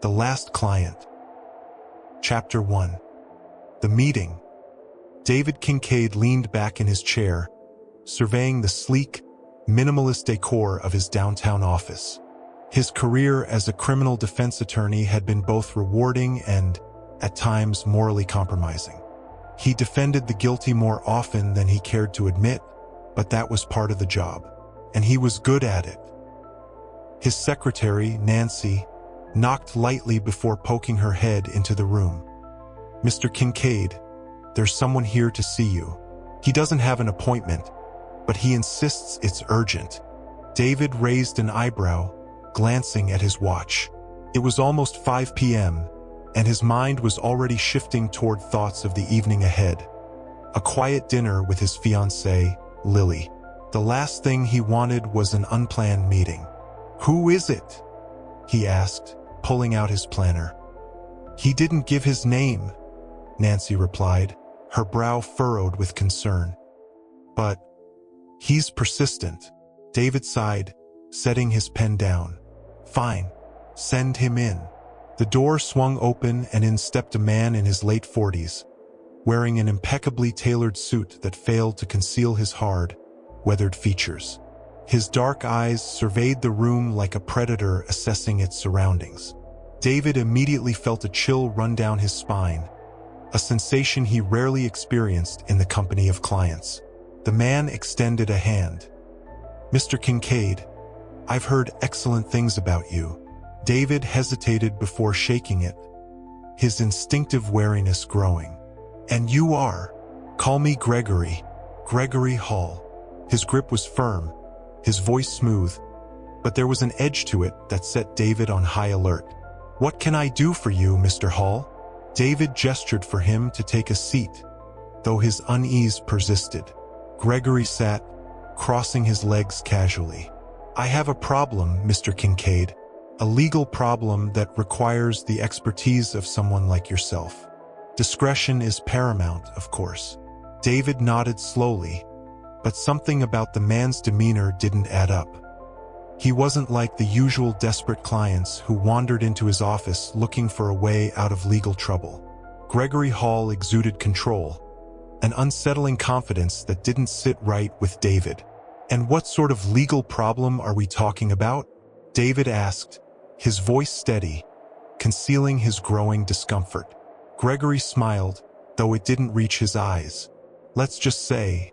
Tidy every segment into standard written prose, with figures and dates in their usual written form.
The Last Client. Chapter 1. The Meeting. David Kincaid leaned back in his chair, surveying the sleek, minimalist decor of his downtown office. His career as a criminal defense attorney had been both rewarding and, at times, morally compromising. He defended the guilty more often than he cared to admit, but that was part of the job, and he was good at it. His secretary, Nancy, knocked lightly before poking her head into the room. "Mr. Kincaid, there's someone here to see you. He doesn't have an appointment, but he insists it's urgent." David raised an eyebrow, glancing at his watch. It was almost 5 p.m., and his mind was already shifting toward thoughts of the evening ahead. A quiet dinner with his fiancée, Lily. The last thing he wanted was an unplanned meeting. "Who is it?" he asked, pulling out his planner. "He didn't give his name," Nancy replied, her brow furrowed with concern. "But he's persistent." David sighed, setting his pen down. "Fine, send him in." The door swung open and in stepped a man in his late 40s, wearing an impeccably tailored suit that failed to conceal his hard, weathered features. His dark eyes surveyed the room like a predator assessing its surroundings. David immediately felt a chill run down his spine, a sensation he rarely experienced in the company of clients. The man extended a hand. "Mr. Kincaid, I've heard excellent things about you." David hesitated before shaking it, his instinctive wariness growing. "And you are? Call me Gregory. Gregory Hall." His grip was firm, his voice smooth, but there was an edge to it that set David on high alert. "What can I do for you, Mr. Hall?" David gestured for him to take a seat, though his unease persisted. Gregory sat, crossing his legs casually. "I have a problem, Mr. Kincaid, a legal problem that requires the expertise of someone like yourself. Discretion is paramount, of course." David nodded slowly, but something about the man's demeanor didn't add up. He wasn't like the usual desperate clients who wandered into his office looking for a way out of legal trouble. Gregory Hall exuded control, an unsettling confidence that didn't sit right with David. "And what sort of legal problem are we talking about?" David asked, his voice steady, concealing his growing discomfort. Gregory smiled, though it didn't reach his eyes. "Let's just say,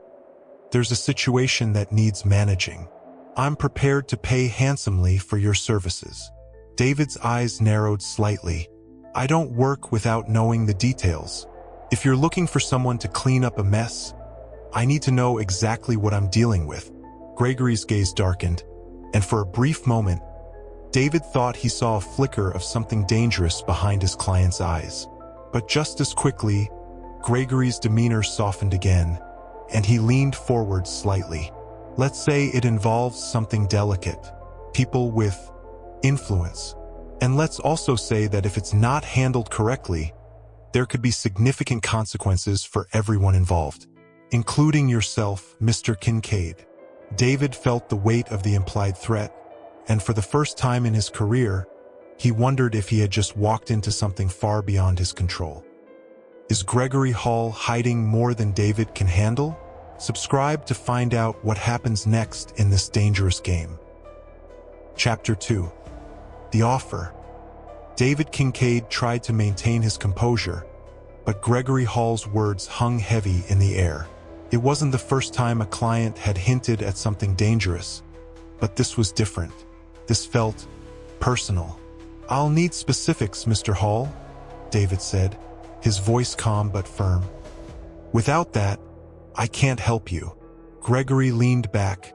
there's a situation that needs managing. I'm prepared to pay handsomely for your services." David's eyes narrowed slightly. "I don't work without knowing the details. If you're looking for someone to clean up a mess, I need to know exactly what I'm dealing with." Gregory's gaze darkened, and for a brief moment, David thought he saw a flicker of something dangerous behind his client's eyes. But just as quickly, Gregory's demeanor softened again, and he leaned forward slightly. "Let's say it involves something delicate, people with influence. And let's also say that if it's not handled correctly, there could be significant consequences for everyone involved, including yourself, Mr. Kincaid." David felt the weight of the implied threat, and for the first time in his career, he wondered if he had just walked into something far beyond his control. Is Gregory Hall hiding more than David can handle? Subscribe to find out what happens next in this dangerous game. Chapter 2. The Offer. David Kincaid tried to maintain his composure, but Gregory Hall's words hung heavy in the air. It wasn't the first time a client had hinted at something dangerous, but this was different. This felt personal. "I'll need specifics, Mr. Hall," David said, his voice calm but firm. "Without that, I can't help you." Gregory leaned back,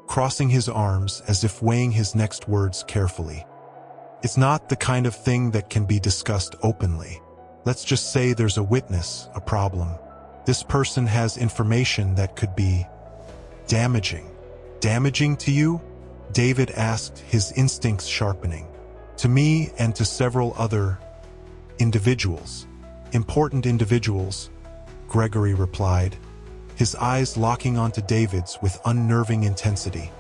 crossing his arms as if weighing his next words carefully. "It's not the kind of thing that can be discussed openly. Let's just say there's a witness, a problem. This person has information that could be damaging." "Damaging to you?" David asked, his instincts sharpening. "To me and to several other individuals. Important individuals," Gregory replied, his eyes locking onto David's with unnerving intensity.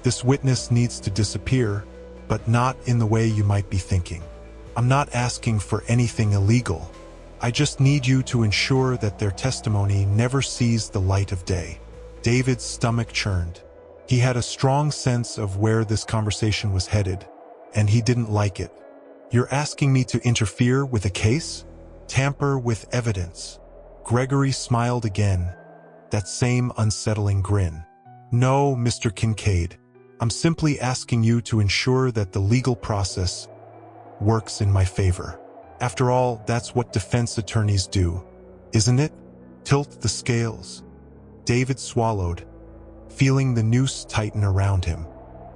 "This witness needs to disappear, but not in the way you might be thinking. I'm not asking for anything illegal. I just need you to ensure that their testimony never sees the light of day." David's stomach churned. He had a strong sense of where this conversation was headed, and he didn't like it. "You're asking me to interfere with a case? Tamper with evidence?" Gregory smiled again, that same unsettling grin. "No, Mr. Kincaid. I'm simply asking you to ensure that the legal process works in my favor. After all, that's what defense attorneys do, isn't it? Tilt the scales." David swallowed, feeling the noose tighten around him.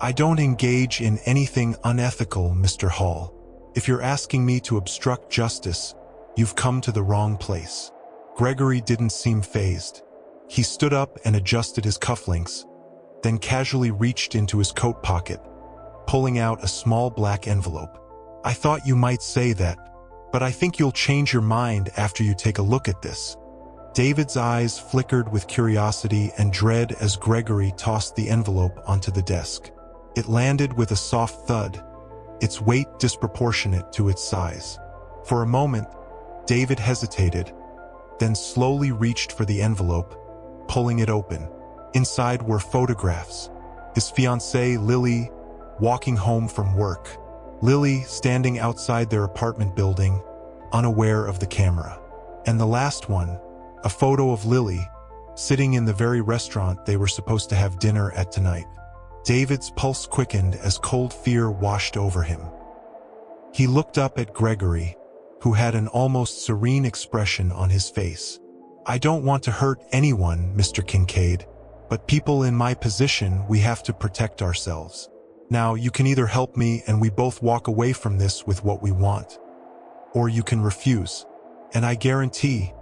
"I don't engage in anything unethical, Mr. Hall. If you're asking me to obstruct justice, you've come to the wrong place." Gregory didn't seem fazed. He stood up and adjusted his cufflinks, then casually reached into his coat pocket, pulling out a small black envelope. "I thought you might say that, but I think you'll change your mind after you take a look at this." David's eyes flickered with curiosity and dread as Gregory tossed the envelope onto the desk. It landed with a soft thud, its weight disproportionate to its size. For a moment, David hesitated, then slowly reached for the envelope, pulling it open. Inside were photographs. His fiancée, Lily, walking home from work. Lily standing outside their apartment building, unaware of the camera. And the last one, a photo of Lily, sitting in the very restaurant they were supposed to have dinner at tonight. David's pulse quickened as cold fear washed over him. He looked up at Gregory, who had an almost serene expression on his face. "I don't want to hurt anyone, Mr. Kincaid, but people in my position, we have to protect ourselves. Now, you can either help me and we both walk away from this with what we want, or you can refuse. And I guarantee,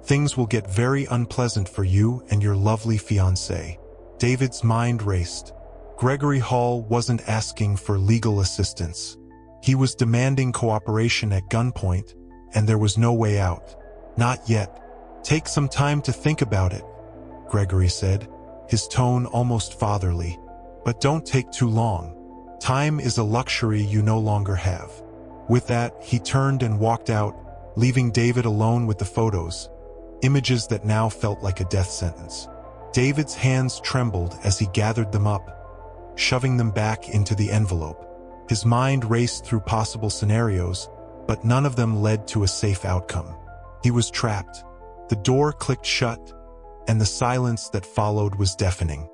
things will get very unpleasant for you and your lovely fiancée." David's mind raced. Gregory Hall wasn't asking for legal assistance. He was demanding cooperation at gunpoint, and there was no way out. "Not yet. Take some time to think about it," Gregory said, his tone almost fatherly. "But don't take too long. Time is a luxury you no longer have." With that, he turned and walked out, leaving David alone with the photos, images that now felt like a death sentence. David's hands trembled as he gathered them up, shoving them back into the envelope. His mind raced through possible scenarios, but none of them led to a safe outcome. He was trapped. The door clicked shut, and the silence that followed was deafening.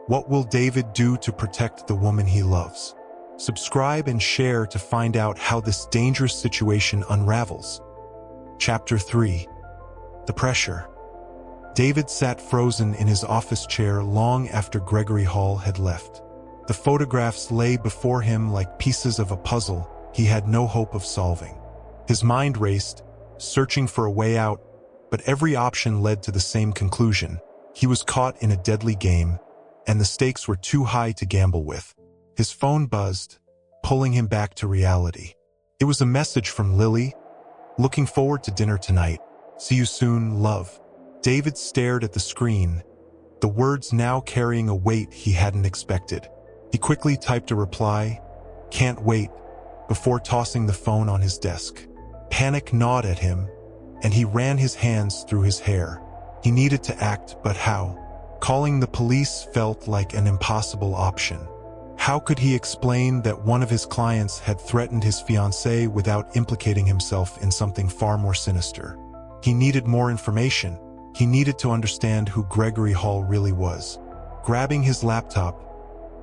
What will David do to protect the woman he loves? Subscribe and share to find out how this dangerous situation unravels. Chapter 3. The Pressure. David sat frozen in his office chair long after Gregory Hall had left. The photographs lay before him like pieces of a puzzle he had no hope of solving. His mind raced, searching for a way out, but every option led to the same conclusion. He was caught in a deadly game, and the stakes were too high to gamble with. His phone buzzed, pulling him back to reality. It was a message from Lily. "Looking forward to dinner tonight. See you soon, love." David stared at the screen, the words now carrying a weight he hadn't expected. He quickly typed a reply, "Can't wait," before tossing the phone on his desk. Panic gnawed at him, and he ran his hands through his hair. He needed to act, but how? Calling the police felt like an impossible option. How could he explain that one of his clients had threatened his fiancée without implicating himself in something far more sinister? He needed more information. He needed to understand who Gregory Hall really was. Grabbing his laptop,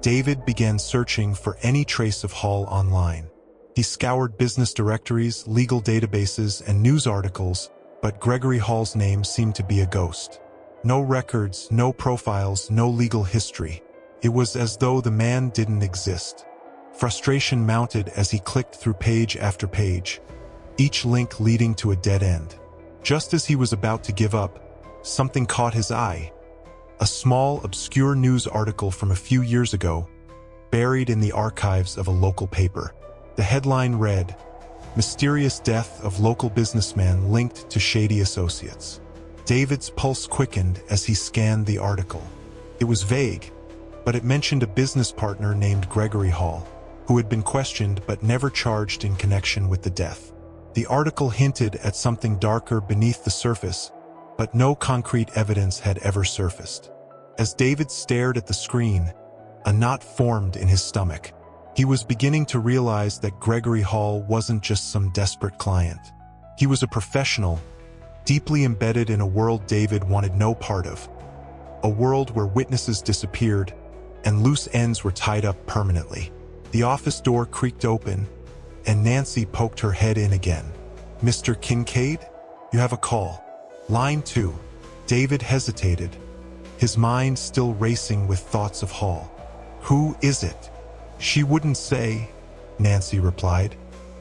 David began searching for any trace of Hall online. He scoured business directories, legal databases, and news articles, but Gregory Hall's name seemed to be a ghost. No records, no profiles, no legal history. It was as though the man didn't exist. Frustration mounted as he clicked through page after page, each link leading to a dead end. Just as he was about to give up, something caught his eye. A small, obscure news article from a few years ago, buried in the archives of a local paper. The headline read, "Mysterious Death of Local Businessman Linked to Shady Associates." David's pulse quickened as he scanned the article. It was vague, but it mentioned a business partner named Gregory Hall. who had been questioned but never charged in connection with the death. The article hinted at something darker beneath the surface, but no concrete evidence had ever surfaced. As David stared at the screen, a knot formed in his stomach. He was beginning to realize that Gregory Hall wasn't just some desperate client. He was a professional, deeply embedded in a world David wanted no part of. A world where witnesses disappeared and loose ends were tied up permanently. The office door creaked open, and Nancy poked her head in again. "Mr. Kincaid? You have a call." Line 2. David hesitated, his mind still racing with thoughts of Hall. "Who is it?" "She wouldn't say," Nancy replied,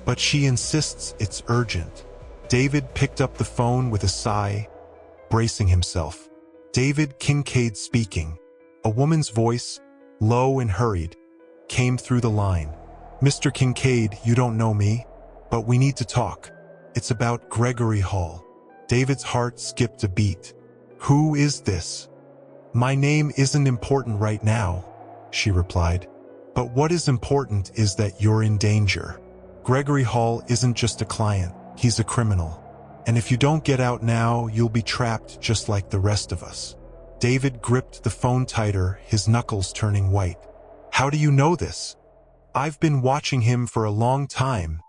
"but she insists it's urgent." David picked up the phone with a sigh, bracing himself. "David Kincaid speaking." A woman's voice, low and hurried, came through the line. "Mr. Kincaid, you don't know me, but we need to talk. It's about Gregory Hall." David's heart skipped a beat. "Who is this?" "My name isn't important right now," she replied. "But what is important is that you're in danger. Gregory Hall isn't just a client, he's a criminal. And if you don't get out now, you'll be trapped just like the rest of us." David gripped the phone tighter, his knuckles turning white. "How do you know this?" "I've been watching him for a long time,"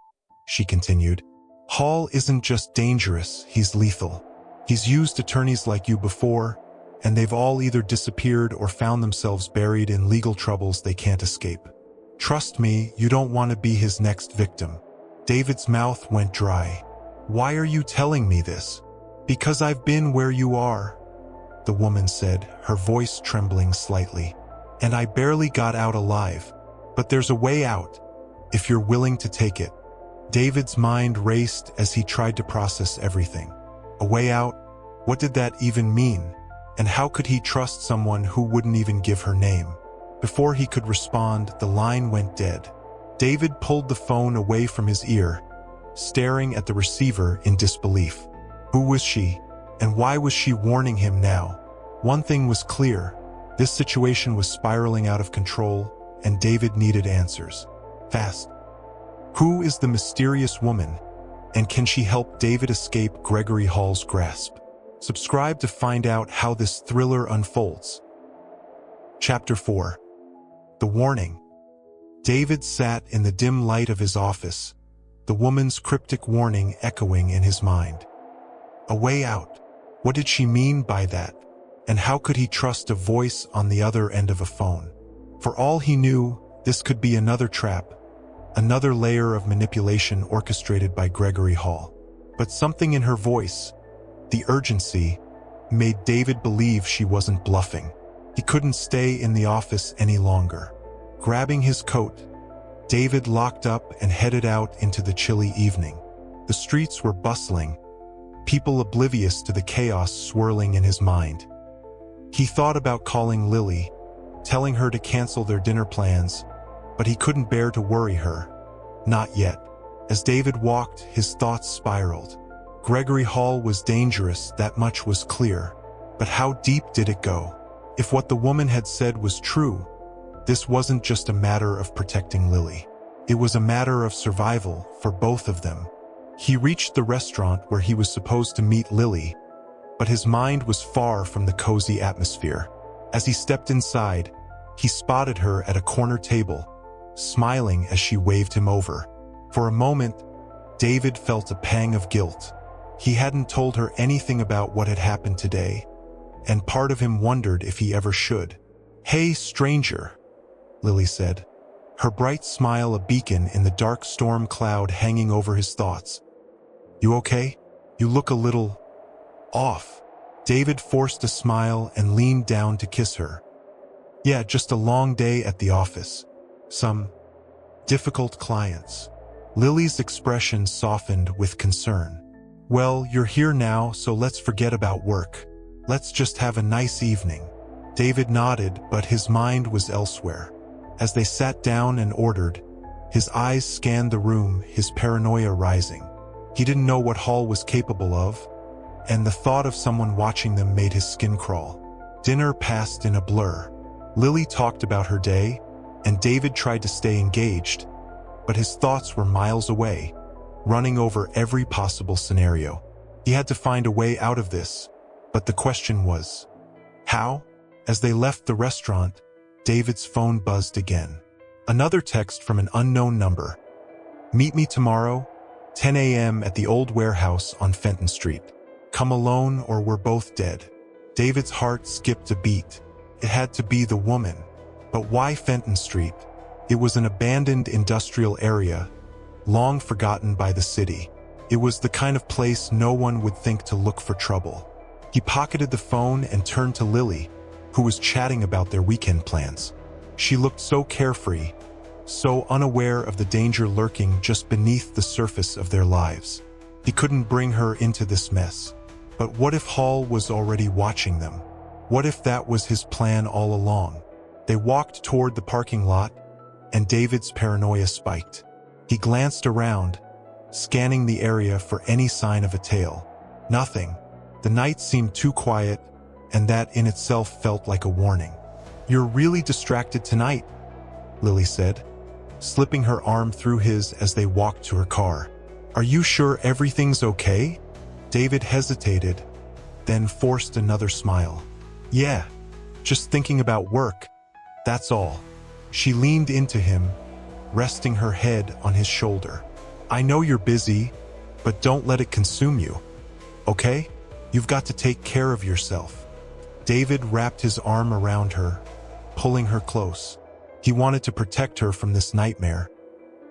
she continued. "Hall isn't just dangerous, he's lethal. He's used attorneys like you before, and they've all either disappeared or found themselves buried in legal troubles they can't escape. Trust me, you don't want to be his next victim." David's mouth went dry. "Why are you telling me this?" "Because I've been where you are," the woman said, her voice trembling slightly. "And I barely got out alive. But there's a way out, if you're willing to take it." David's mind raced as he tried to process everything. A way out? What did that even mean? And how could he trust someone who wouldn't even give her name? Before he could respond, the line went dead. David pulled the phone away from his ear, staring at the receiver in disbelief. Who was she? And why was she warning him now? One thing was clear. This situation was spiraling out of control, and David needed answers. Fast. Who is the mysterious woman, and can she help David escape Gregory Hall's grasp? Subscribe to find out how this thriller unfolds. Chapter 4. The Warning. David sat in the dim light of his office, the woman's cryptic warning echoing in his mind. A way out. What did she mean by that? And how could he trust a voice on the other end of a phone? For all he knew, this could be another trap, another layer of manipulation orchestrated by Gregory Hall. But something in her voice, the urgency, made David believe she wasn't bluffing. He couldn't stay in the office any longer. Grabbing his coat, David locked up and headed out into the chilly evening. The streets were bustling, people oblivious to the chaos swirling in his mind. He thought about calling Lily, telling her to cancel their dinner plans, but he couldn't bear to worry her. Not yet. As David walked, his thoughts spiraled. Gregory Hall was dangerous, that much was clear. But how deep did it go? If what the woman had said was true, this wasn't just a matter of protecting Lily. It was a matter of survival for both of them. He reached the restaurant where he was supposed to meet Lily, but his mind was far from the cozy atmosphere. As he stepped inside, he spotted her at a corner table, smiling as she waved him over. For a moment, David felt a pang of guilt. He hadn't told her anything about what had happened today, and part of him wondered if he ever should. "Hey, stranger," Lily said, her bright smile a beacon in the dark storm cloud hanging over his thoughts. "You okay? You look a little off." David forced a smile and leaned down to kiss her. "Yeah, just a long day at the office. Some difficult clients." Lily's expression softened with concern. "Well, you're here now, so let's forget about work. Let's just have a nice evening." David nodded, but his mind was elsewhere. As they sat down and ordered, his eyes scanned the room, his paranoia rising. He didn't know what Hall was capable of, and the thought of someone watching them made his skin crawl. Dinner passed in a blur. Lily talked about her day, and David tried to stay engaged, but his thoughts were miles away, running over every possible scenario. He had to find a way out of this, but the question was, how? As they left the restaurant, David's phone buzzed again. Another text from an unknown number. Meet me tomorrow, 10 a.m. at the old warehouse on Fenton Street. Come alone or we're both dead. David's heart skipped a beat. It had to be the woman. But why Fenton Street? It was an abandoned industrial area, long forgotten by the city. It was the kind of place no one would think to look for trouble. He pocketed the phone and turned to Lily, who was chatting about their weekend plans. She looked so carefree, so unaware of the danger lurking just beneath the surface of their lives. He couldn't bring her into this mess. But what if Hall was already watching them? What if that was his plan all along? They walked toward the parking lot, and David's paranoia spiked. He glanced around, scanning the area for any sign of a tail. Nothing. The night seemed too quiet, and that in itself felt like a warning. You're really distracted tonight, Lily said, slipping her arm through his as they walked to her car. Are you sure everything's okay? David hesitated, then forced another smile. Yeah, just thinking about work, that's all. She leaned into him, resting her head on his shoulder. I know you're busy, but don't let it consume you, okay? You've got to take care of yourself. David wrapped his arm around her, pulling her close. He wanted to protect her from this nightmare,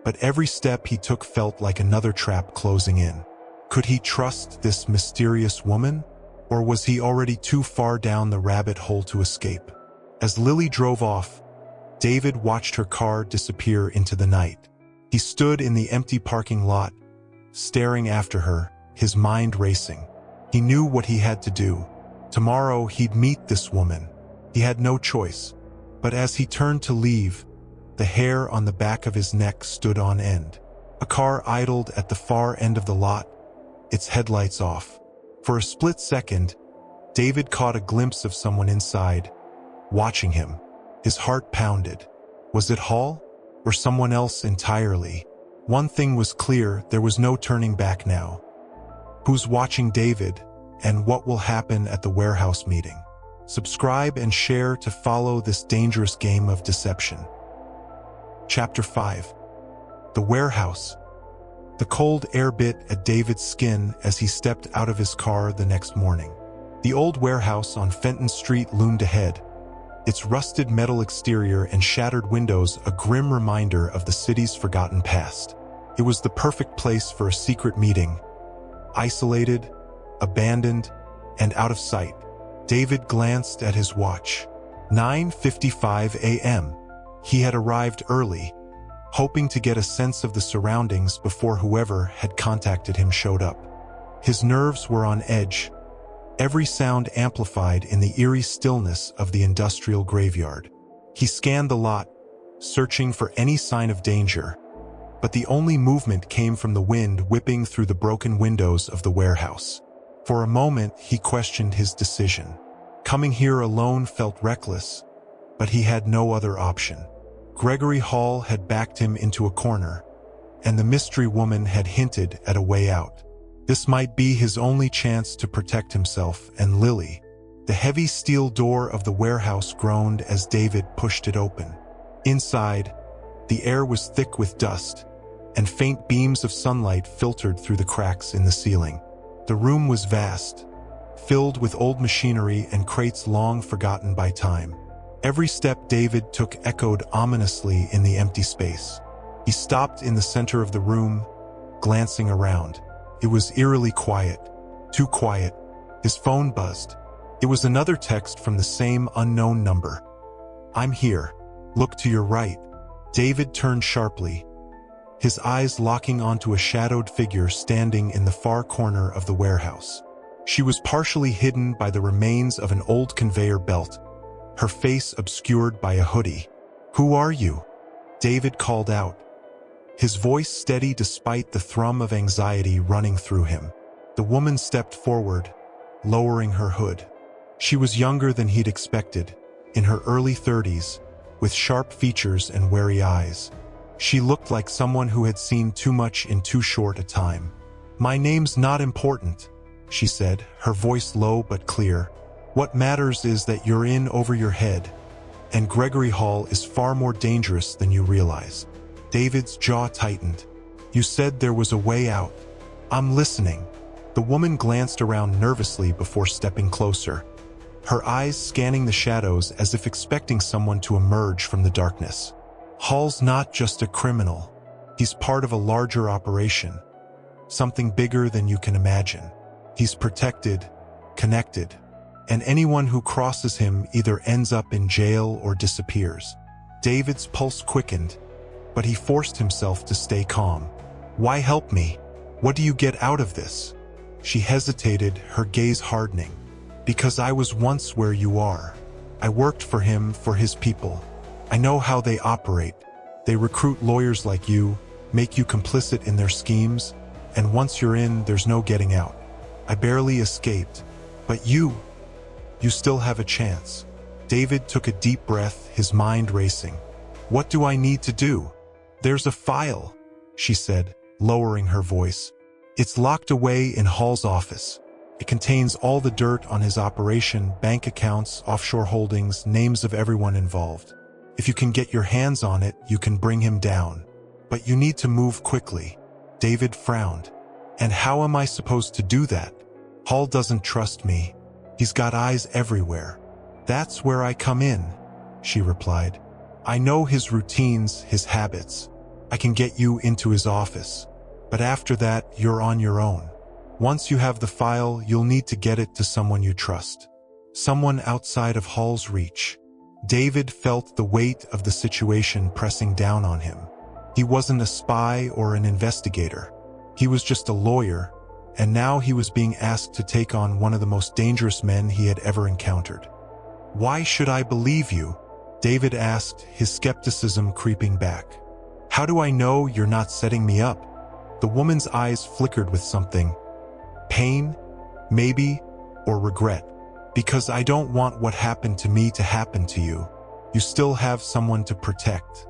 but every step he took felt like another trap closing in. Could he trust this mysterious woman, or was he already too far down the rabbit hole to escape? As Lily drove off, David watched her car disappear into the night. He stood in the empty parking lot, staring after her, his mind racing. He knew what he had to do. Tomorrow he'd meet this woman. He had no choice. But as he turned to leave, the hair on the back of his neck stood on end. A car idled at the far end of the lot, its headlights off. For a split second, David caught a glimpse of someone inside, watching him. His heart pounded. Was it Hall, or someone else entirely? One thing was clear, there was no turning back now. Who's watching David, and what will happen at the warehouse meeting? Subscribe and share to follow this dangerous game of deception. Chapter 5. The Warehouse. The cold air bit at David's skin as he stepped out of his car the next morning. The old warehouse on Fenton Street loomed ahead, its rusted metal exterior and shattered windows a grim reminder of the city's forgotten past. It was the perfect place for a secret meeting, isolated, abandoned, and out of sight. David glanced at his watch. 9:55 a.m. He had arrived early, hoping to get a sense of the surroundings before whoever had contacted him showed up. His nerves were on edge, every sound amplified in the eerie stillness of the industrial graveyard. He scanned the lot, searching for any sign of danger, but the only movement came from the wind whipping through the broken windows of the warehouse. For a moment, he questioned his decision. Coming here alone felt reckless, but he had no other option. Gregory Hall had backed him into a corner, and the mystery woman had hinted at a way out. This might be his only chance to protect himself and Lily. The heavy steel door of the warehouse groaned as David pushed it open. Inside, the air was thick with dust, and faint beams of sunlight filtered through the cracks in the ceiling. The room was vast, filled with old machinery and crates long forgotten by time. Every step David took echoed ominously in the empty space. He stopped in the center of the room, glancing around. It was eerily quiet, too quiet. His phone buzzed. It was another text from the same unknown number. I'm here. Look to your right. David turned sharply, his eyes locking onto a shadowed figure standing in the far corner of the warehouse. She was partially hidden by the remains of an old conveyor belt, her face obscured by a hoodie. Who are you? David called out, his voice steady despite the thrum of anxiety running through him. The woman stepped forward, lowering her hood. She was younger than he'd expected, in her early 30s, with sharp features and wary eyes. She looked like someone who had seen too much in too short a time. "My name's not important," she said, her voice low but clear. "What matters is that you're in over your head, and Gregory Hall is far more dangerous than you realize." David's jaw tightened. "You said there was a way out." "I'm listening." The woman glanced around nervously before stepping closer, her eyes scanning the shadows as if expecting someone to emerge from the darkness. "Hall's not just a criminal. He's part of a larger operation, something bigger than you can imagine. He's protected, connected, and anyone who crosses him either ends up in jail or disappears." David's pulse quickened, but he forced himself to stay calm. "Why help me? What do you get out of this?" She hesitated, her gaze hardening. "Because I was once where you are. I worked for him, for his people. I know how they operate. They recruit lawyers like you, make you complicit in their schemes, and once you're in, there's no getting out. I barely escaped. But you still have a chance." David took a deep breath, his mind racing. "What do I need to do?" "There's a file," she said, lowering her voice. "It's locked away in Hall's office. It contains all the dirt on his operation, bank accounts, offshore holdings, names of everyone involved. If you can get your hands on it, you can bring him down. But you need to move quickly." David frowned. "And how am I supposed to do that? Hall doesn't trust me. He's got eyes everywhere." "That's where I come in," she replied. "I know his routines, his habits. I can get you into his office. But after that, you're on your own. Once you have the file, you'll need to get it to someone you trust. Someone outside of Hall's reach." David felt the weight of the situation pressing down on him. He wasn't a spy or an investigator. He was just a lawyer, and now he was being asked to take on one of the most dangerous men he had ever encountered. "Why should I believe you?" David asked, his skepticism creeping back. "How do I know you're not setting me up?" The woman's eyes flickered with something. "Pain, maybe, or regret. Because I don't want what happened to me to happen to you. You still have someone to protect.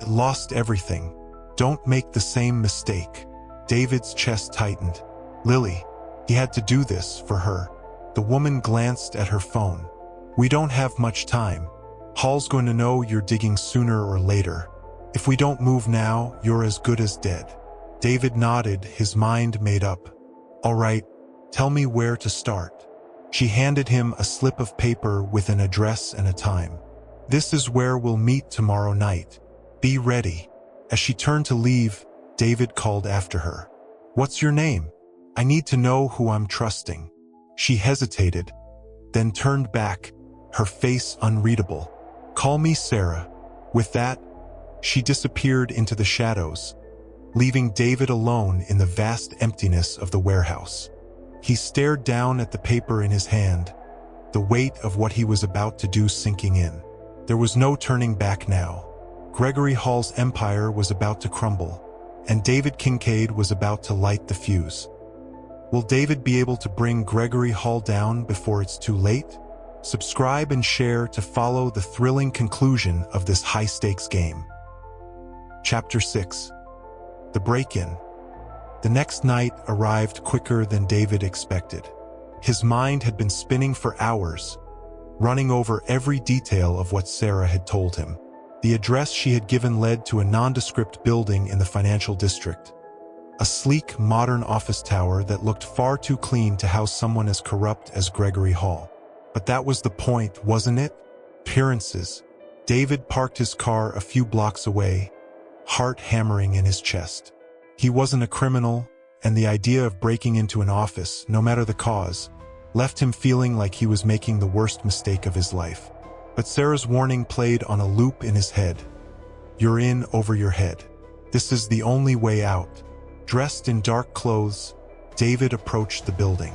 I lost everything. Don't make the same mistake." David's chest tightened. "Lily, he had to do this for her." The woman glanced at her phone. "We don't have much time. Hall's going to know you're digging sooner or later. If we don't move now, you're as good as dead." David nodded, his mind made up. "All right, tell me where to start." She handed him a slip of paper with an address and a time. "This is where we'll meet tomorrow night. Be ready." As she turned to leave, David called after her. "What's your name? I need to know who I'm trusting." She hesitated, then turned back, her face unreadable. "Call me Sarah." With that, she disappeared into the shadows, leaving David alone in the vast emptiness of the warehouse. He stared down at the paper in his hand, the weight of what he was about to do sinking in. There was no turning back now. Gregory Hall's empire was about to crumble, and David Kincaid was about to light the fuse. Will David be able to bring Gregory Hall down before it's too late? Subscribe and share to follow the thrilling conclusion of this high-stakes game. Chapter 6. The Break-In. The next night arrived quicker than David expected. His mind had been spinning for hours, running over every detail of what Sarah had told him. The address she had given led to a nondescript building in the financial district. A sleek, modern office tower that looked far too clean to house someone as corrupt as Gregory Hall. But that was the point, wasn't it? Appearances. David parked his car a few blocks away, heart hammering in his chest. He wasn't a criminal, and the idea of breaking into an office, no matter the cause, left him feeling like he was making the worst mistake of his life. But Sarah's warning played on a loop in his head. "You're in over your head. This is the only way out." Dressed in dark clothes, David approached the building.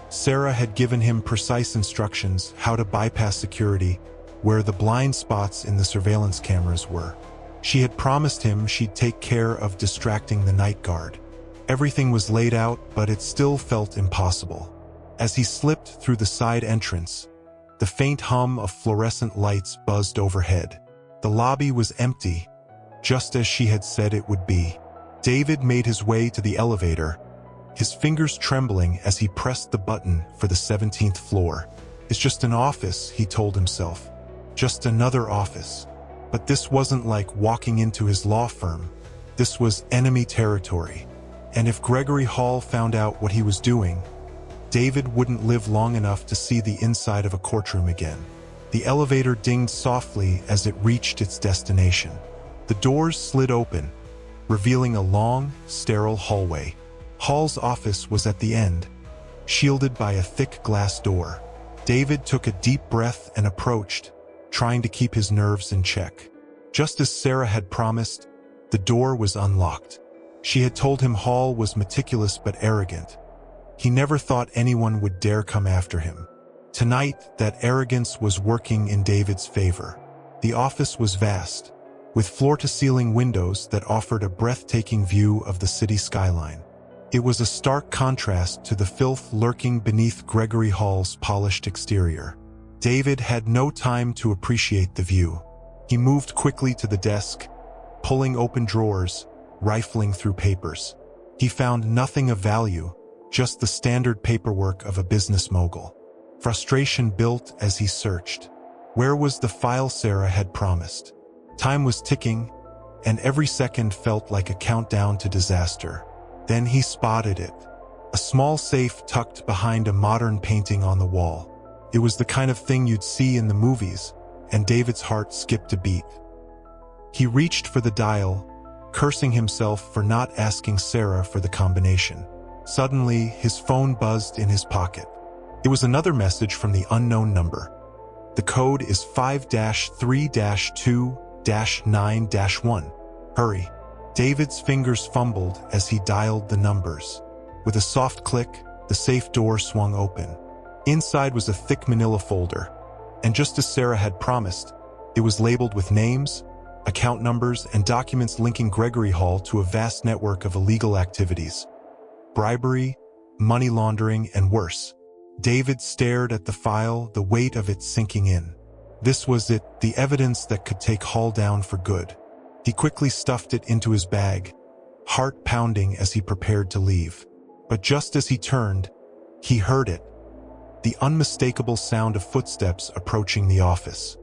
Sarah had given him precise instructions how to bypass security, where the blind spots in the surveillance cameras were. She had promised him she'd take care of distracting the night guard. Everything was laid out, but it still felt impossible. As he slipped through the side entrance, the faint hum of fluorescent lights buzzed overhead. The lobby was empty, just as she had said it would be. David made his way to the elevator, his fingers trembling as he pressed the button for the 17th floor. It's just an office, he told himself. Just another office. But this wasn't like walking into his law firm. This was enemy territory. And if Gregory Hall found out what he was doing, David wouldn't live long enough to see the inside of a courtroom again. The elevator dinged softly as it reached its destination. The doors slid open, revealing a long, sterile hallway. Hall's office was at the end, shielded by a thick glass door. David took a deep breath and approached, trying to keep his nerves in check. Just as Sarah had promised, the door was unlocked. She had told him Hall was meticulous but arrogant. He never thought anyone would dare come after him. Tonight, that arrogance was working in David's favor. The office was vast, with floor-to-ceiling windows that offered a breathtaking view of the city skyline. It was a stark contrast to the filth lurking beneath Gregory Hall's polished exterior. David had no time to appreciate the view. He moved quickly to the desk, pulling open drawers, rifling through papers. He found nothing of value, just the standard paperwork of a business mogul. Frustration built as he searched. Where was the file Sarah had promised? Time was ticking, and every second felt like a countdown to disaster. Then he spotted it. A small safe tucked behind a modern painting on the wall. It was the kind of thing you'd see in the movies, and David's heart skipped a beat. He reached for the dial, cursing himself for not asking Sarah for the combination. Suddenly, his phone buzzed in his pocket. It was another message from the unknown number. The code is 5-3-2-9-1. Hurry. David's fingers fumbled as he dialed the numbers. With a soft click, the safe door swung open. Inside was a thick manila folder, and just as Sarah had promised, it was labeled with names, account numbers, and documents linking Gregory Hall to a vast network of illegal activities. Bribery, money laundering, and worse. David stared at the file, the weight of it sinking in. This was it, the evidence that could take Hall down for good. He quickly stuffed it into his bag, heart pounding as he prepared to leave. But just as he turned, he heard it. The unmistakable sound of footsteps approaching the office.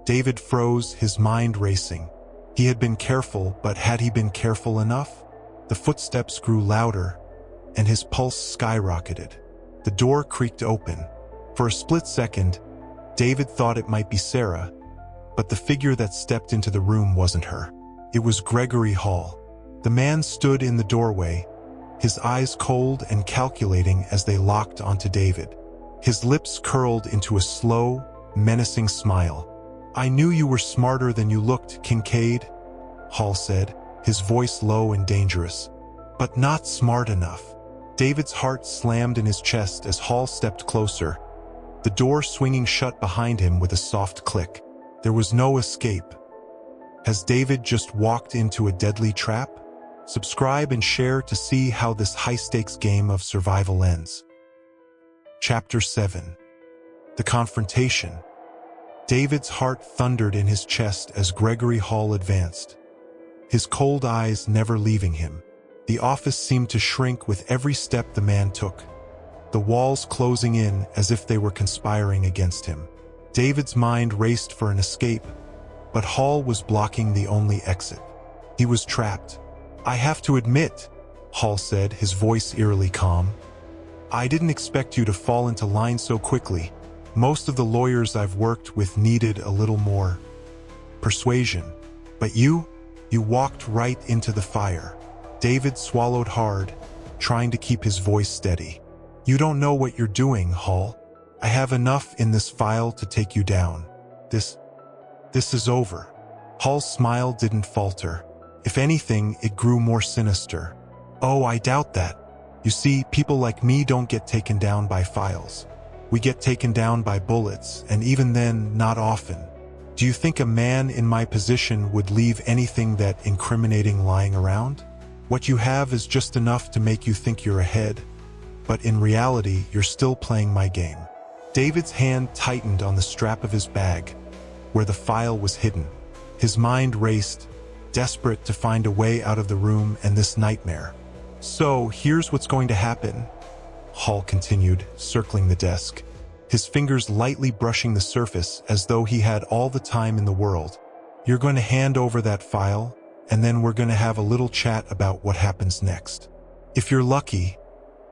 David froze, his mind racing. He had been careful, but had he been careful enough? The footsteps grew louder, and his pulse skyrocketed. The door creaked open. For a split second, David thought it might be Sarah, but the figure that stepped into the room wasn't her. It was Gregory Hall. The man stood in the doorway, his eyes cold and calculating as they locked onto David. His lips curled into a slow, menacing smile. "I knew you were smarter than you looked, Kincaid," Hall said, his voice low and dangerous. "But not smart enough." David's heart slammed in his chest as Hall stepped closer, the door swinging shut behind him with a soft click. There was no escape. Has David just walked into a deadly trap? Subscribe and share to see how this high-stakes game of survival ends. Chapter 7. The Confrontation. David's heart thundered in his chest as Gregory Hall advanced, his cold eyes never leaving him. The office seemed to shrink with every step the man took, the walls closing in as if they were conspiring against him. David's mind raced for an escape, but Hall was blocking the only exit. He was trapped. "I have to admit," Hall said, his voice eerily calm, "I didn't expect you to fall into line so quickly. Most of the lawyers I've worked with needed a little more persuasion. But you walked right into the fire." David swallowed hard, trying to keep his voice steady. "You don't know what you're doing, Hall. I have enough in this file to take you down. This is over." Hall's smile didn't falter. If anything, it grew more sinister. "Oh, I doubt that. You see, people like me don't get taken down by files. We get taken down by bullets, and even then, not often. Do you think a man in my position would leave anything that incriminating lying around? What you have is just enough to make you think you're ahead, but in reality, you're still playing my game." David's hand tightened on the strap of his bag, where the file was hidden. His mind raced, desperate to find a way out of the room and this nightmare. "So, here's what's going to happen," Hall continued, circling the desk, his fingers lightly brushing the surface as though he had all the time in the world. "You're going to hand over that file, and then we're going to have a little chat about what happens next. If you're lucky,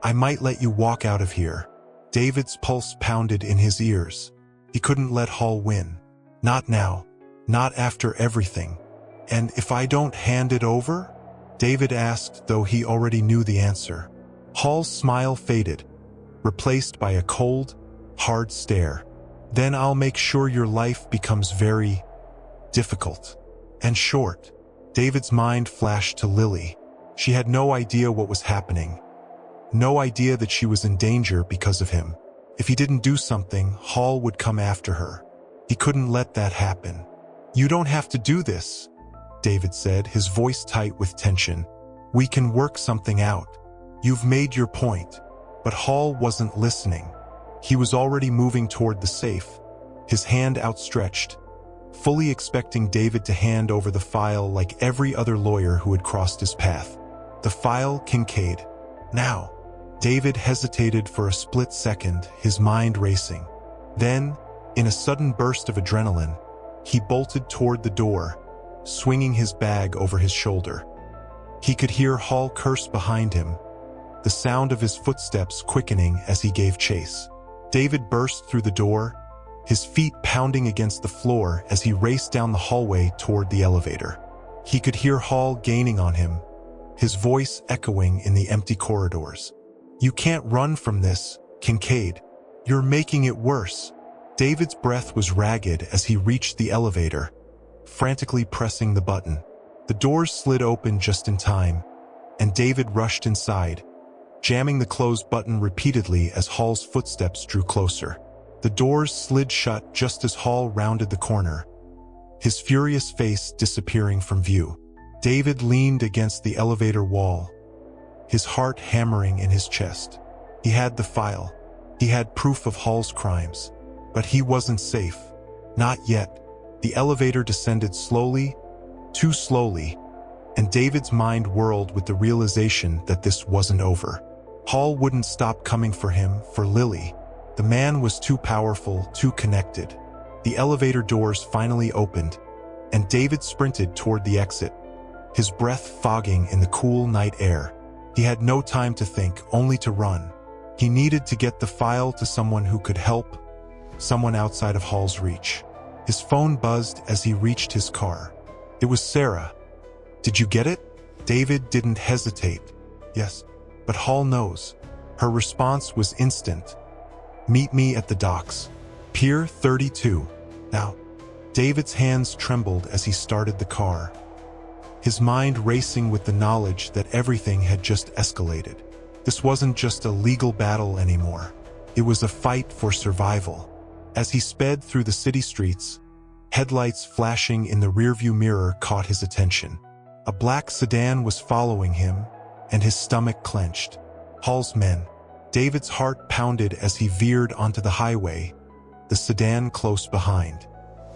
I might let you walk out of here." David's pulse pounded in his ears. He couldn't let Hall win. Not now. Not after everything. "And if I don't hand it over?" David asked, though he already knew the answer. Hall's smile faded, replaced by a cold, hard stare. "Then I'll make sure your life becomes very difficult and short." David's mind flashed to Lily. She had no idea what was happening. No idea that she was in danger because of him. If he didn't do something, Hall would come after her. He couldn't let that happen. "You don't have to do this," David said, his voice tight with tension. "We can work something out. You've made your point." But Hall wasn't listening. He was already moving toward the safe, his hand outstretched, fully expecting David to hand over the file like every other lawyer who had crossed his path. The file, Kincaid. Now. David hesitated for a split second, his mind racing. Then, in a sudden burst of adrenaline, he bolted toward the door, swinging his bag over his shoulder. He could hear Hall curse behind him, the sound of his footsteps quickening as he gave chase. David burst through the door, his feet pounding against the floor as he raced down the hallway toward the elevator. He could hear Hall gaining on him, his voice echoing in the empty corridors. "You can't run from this, Kincaid. You're making it worse." David's breath was ragged as he reached the elevator, frantically pressing the button. The doors slid open just in time, and David rushed inside, jamming the close button repeatedly as Hall's footsteps drew closer. The doors slid shut just as Hall rounded the corner, his furious face disappearing from view. David leaned against the elevator wall, his heart hammering in his chest. He had the file. He had proof of Hall's crimes. But he wasn't safe. Not yet. The elevator descended slowly, too slowly, and David's mind whirled with the realization that this wasn't over. Hall wouldn't stop coming for him, for Lily. The man was too powerful, too connected. The elevator doors finally opened, and David sprinted toward the exit, his breath fogging in the cool night air. He had no time to think, only to run. He needed to get the file to someone who could help, someone outside of Hall's reach. His phone buzzed as he reached his car. It was Sarah. "Did you get it?" David didn't hesitate. "Yes, but Hall knows." Her response was instant. "Meet me at the docks. Pier 32. Now." David's hands trembled as he started the car, his mind racing with the knowledge that everything had just escalated. This wasn't just a legal battle anymore. It was a fight for survival. As he sped through the city streets, headlights flashing in the rearview mirror caught his attention. A black sedan was following him, and his stomach clenched. Hall's men. David's heart pounded as he veered onto the highway, the sedan close behind.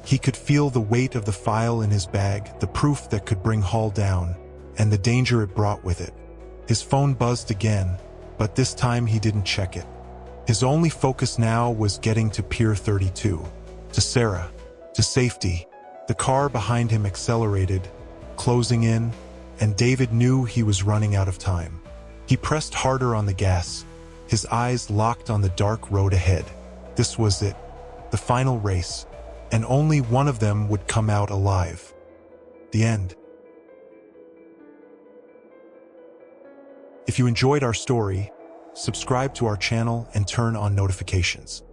He could feel the weight of the file in his bag, the proof that could bring Hall down, and the danger it brought with it. His phone buzzed again, but this time he didn't check it. His only focus now was getting to Pier 32, to Sarah, to safety. The car behind him accelerated, closing in, and David knew he was running out of time. He pressed harder on the gas, his eyes locked on the dark road ahead. This was it, the final race, and only one of them would come out alive. The end. If you enjoyed our story, subscribe to our channel and turn on notifications.